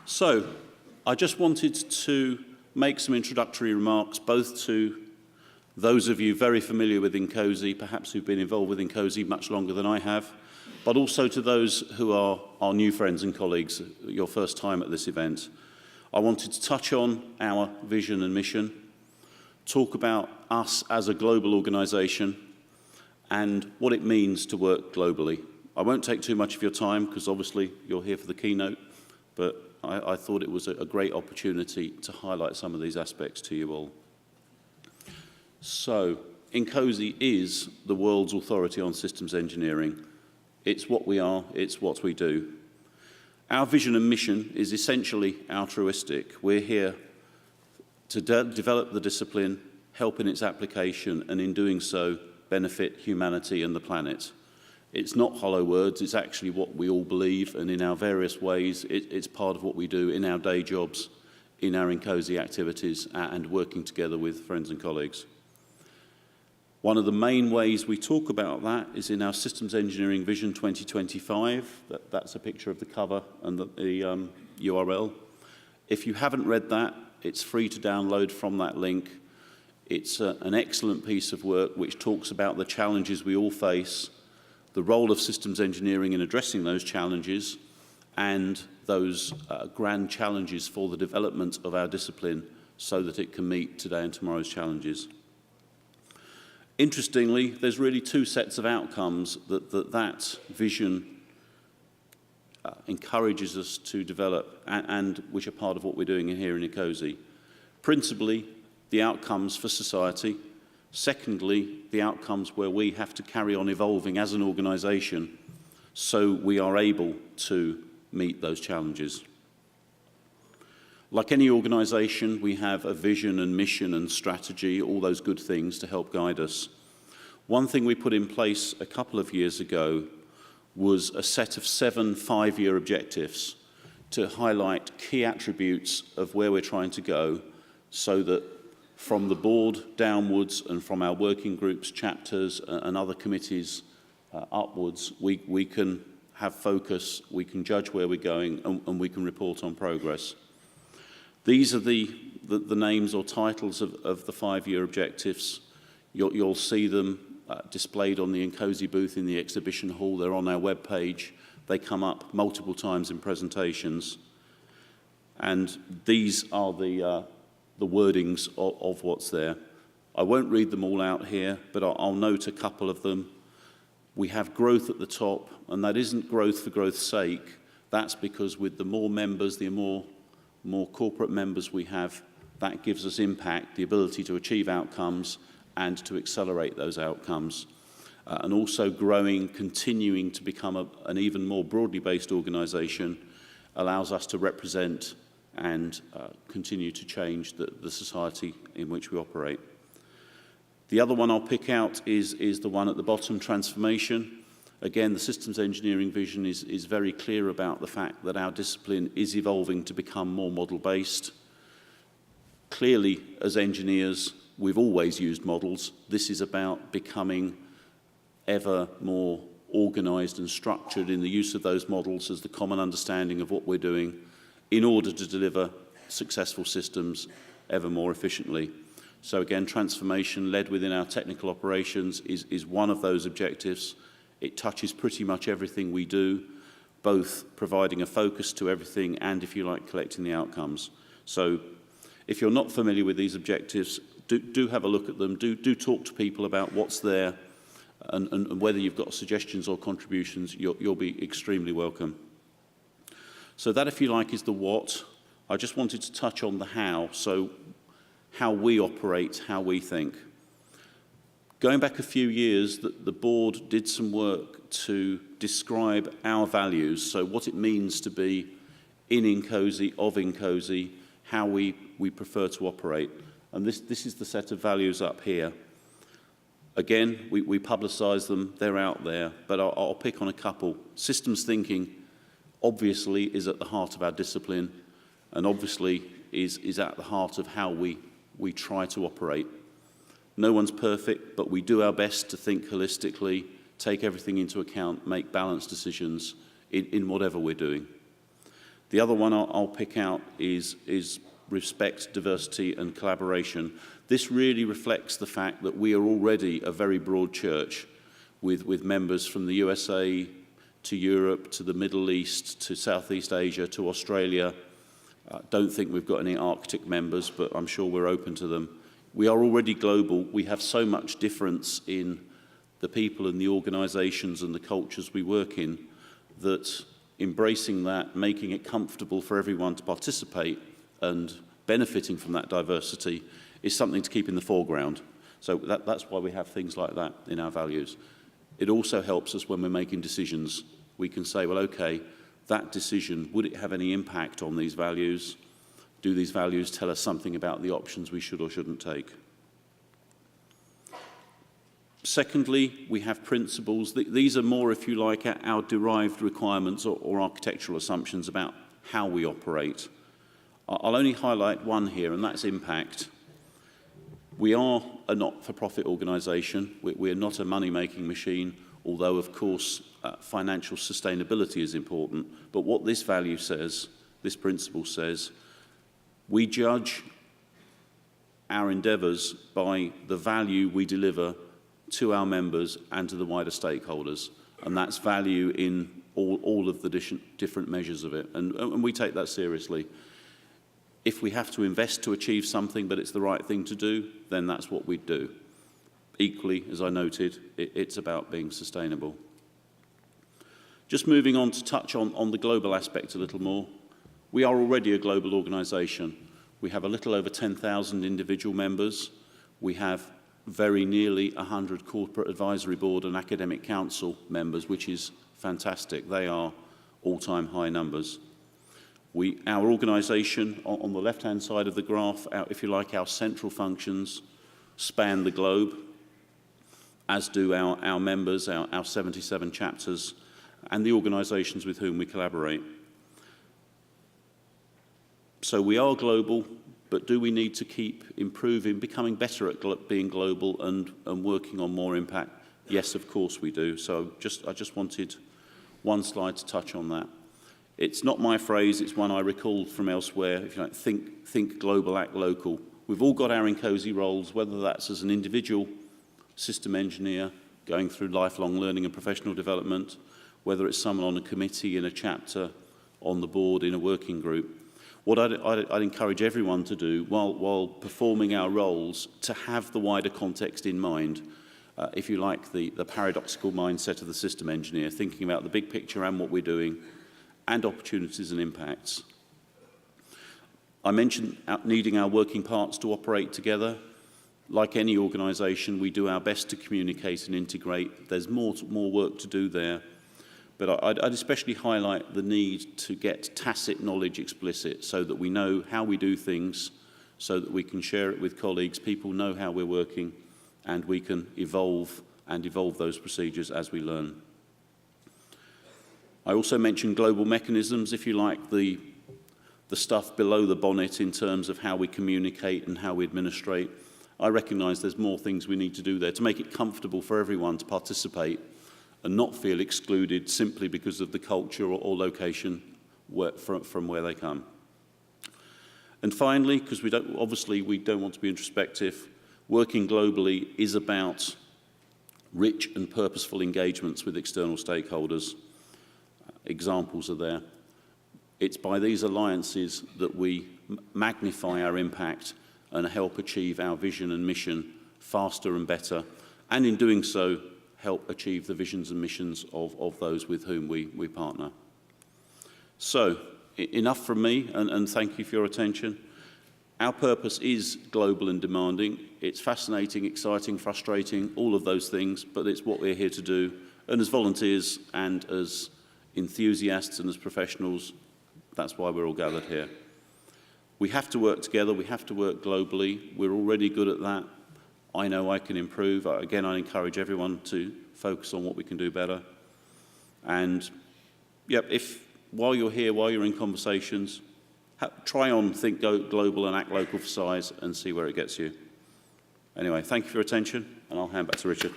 So, I just wanted to make some introductory remarks, both to those of you very familiar with INCOSE, perhaps who've been involved with INCOSE much longer than I have, but also to those who are our new friends and colleagues, your first time at this event. I wanted to touch on our vision and mission, talk about us as a global organisation, and what it means to work globally. I won't take too much of your time, because obviously you're here for the keynote, but I thought it was a great opportunity to highlight some of these aspects to you all. So, INCOSE is the world's authority on systems engineering. It's what we are, it's what we do. Our vision and mission is essentially altruistic. We're here to develop the discipline, help in its application, and in doing so, benefit humanity and the planet. It's not hollow words, it's actually what we all believe, and in our various ways, it's part of what we do in our day jobs, in our INCOSE activities, and working together with friends and colleagues. One of the main ways we talk about that is in our Systems Engineering Vision 2025. That's a picture of the cover and the URL. If you haven't read that, it's free to download from that link. It's an excellent piece of work which talks about the challenges we all face, the role of systems engineering in addressing those challenges, and those grand challenges for the development of our discipline so that it can meet today and tomorrow's challenges. Interestingly, there's really two sets of outcomes that vision encourages us to develop and which are part of what we're doing here in INCOSE. Principally, the outcomes for society. Secondly, the outcomes where we have to carry on evolving as an organisation so we are able to meet those challenges. Like any organisation, we have a vision and mission and strategy, all those good things to help guide us. One thing we put in place a couple of years ago was a set of 7 5-year objectives to highlight key attributes of where we're trying to go so that from the board downwards and from our working groups, chapters and other committees upwards, we can have focus, we can judge where we're going and we can report on progress. These are the names or titles of the 5-year objectives. You'll see them displayed on the INCOSE booth in the exhibition hall. They're on our webpage. They come up multiple times in presentations. And these are the wordings of what's there. I won't read them all out here, but I'll note a couple of them. We have growth at the top, and that isn't growth for growth's sake. That's because with the more members, the more corporate members we have, that gives us impact, the ability to achieve outcomes and to accelerate those outcomes. And also growing, continuing to become an even more broadly based organisation allows us to represent and continue to change the society in which we operate. The other one I'll pick out is the one at the bottom, transformation. Again, the systems engineering vision is very clear about the fact that our discipline is evolving to become more model-based. Clearly, as engineers, we've always used models. This is about becoming ever more organised and structured in the use of those models as the common understanding of what we're doing in order to deliver successful systems ever more efficiently. So again, transformation led within our technical operations is one of those objectives. It touches pretty much everything we do, both providing a focus to everything and, if you like, collecting the outcomes. So if you're not familiar with these objectives, do have a look at them. Do talk to people about what's there and whether you've got suggestions or contributions, you'll be extremely welcome. So that, if you like, is the what. I just wanted to touch on the how, so how we operate, how we think. Going back a few years, the board did some work to describe our values, so what it means to be in INCOSE, of INCOSE, how we prefer to operate. And this is the set of values up here. Again, we publicise them, they're out there, but I'll pick on a couple. Systems thinking, obviously, is at the heart of our discipline, and obviously is at the heart of how we try to operate. No one's perfect, but we do our best to think holistically, take everything into account, make balanced decisions in whatever we're doing. The other one I'll pick out is respect, diversity and collaboration. This really reflects the fact that we are already a very broad church with members from the USA to Europe, to the Middle East, to Southeast Asia, to Australia. Don't think we've got any Arctic members, but I'm sure we're open to them. We are already global. We have so much difference in the people and the organisations and the cultures we work in that embracing that, making it comfortable for everyone to participate and benefiting from that diversity is something to keep in the foreground. So that's why we have things like that in our values. It also helps us when we're making decisions. We can say, well, okay, that decision, would it have any impact on these values? Do these values tell us something about the options we should or shouldn't take? Secondly, we have principles. These are more, if you like, our derived requirements or architectural assumptions about how we operate. I'll only highlight one here, and that's impact. We are a not-for-profit organisation. We're not a money-making machine, although, of course, financial sustainability is important. But what this value says, this principle says, we judge our endeavours by the value we deliver to our members and to the wider stakeholders. And that's value in all of the different measures of it. And we take that seriously. If we have to invest to achieve something, but it's the right thing to do, then that's what we do. Equally, as I noted, it's about being sustainable. Just moving on to touch on the global aspect a little more. We are already a global organisation. We have a little over 10,000 individual members. We have very nearly 100 corporate advisory board and academic council members, which is fantastic. They are all-time high numbers. Our organisation, on the left-hand side of the graph, if you like, our central functions span the globe, as do our members, our 77 chapters, and the organisations with whom we collaborate. So we are global, but do we need to keep improving, becoming better at being global and working on more impact? Yes, of course we do. So I just wanted one slide to touch on that. It's not my phrase, it's one I recalled from elsewhere. If you like, think global, act local. We've all got our INCOSE roles, whether that's as an individual system engineer going through lifelong learning and professional development, whether it's someone on a committee, in a chapter, on the board, in a working group. What I'd encourage everyone to do while performing our roles, to have the wider context in mind, if you like, the paradoxical mindset of the system engineer, thinking about the big picture and what we're doing, and opportunities and impacts. I mentioned needing our working parts to operate together. Like any organisation, we do our best to communicate and integrate. There's more work to do there. But I'd especially highlight the need to get tacit knowledge explicit so that we know how we do things, so that we can share it with colleagues, people know how we're working, and we can evolve those procedures as we learn. I also mentioned global mechanisms, if you like, the stuff below the bonnet in terms of how we communicate and how we administrate. I recognise there's more things we need to do there to make it comfortable for everyone to participate and not feel excluded simply because of the culture or location from where they come. And finally, because we don't want to be introspective, working globally is about rich and purposeful engagements with external stakeholders. Examples are there. It's by these alliances that we magnify our impact and help achieve our vision and mission faster and better, and in doing so, help achieve the visions and missions of those with whom we partner. So, enough from me, and thank you for your attention. Our purpose is global and demanding. It's fascinating, exciting, frustrating, all of those things, but it's what we're here to do. And as volunteers and as enthusiasts and as professionals, that's why we're all gathered here. We have to work together, we have to work globally. We're already good at that. I know I can improve. Again, I encourage everyone to focus on what we can do better. And yeah, while you're here, while you're in conversations, try on think global and act local for size and see where it gets you. Anyway, thank you for your attention, and I'll hand back to Richard.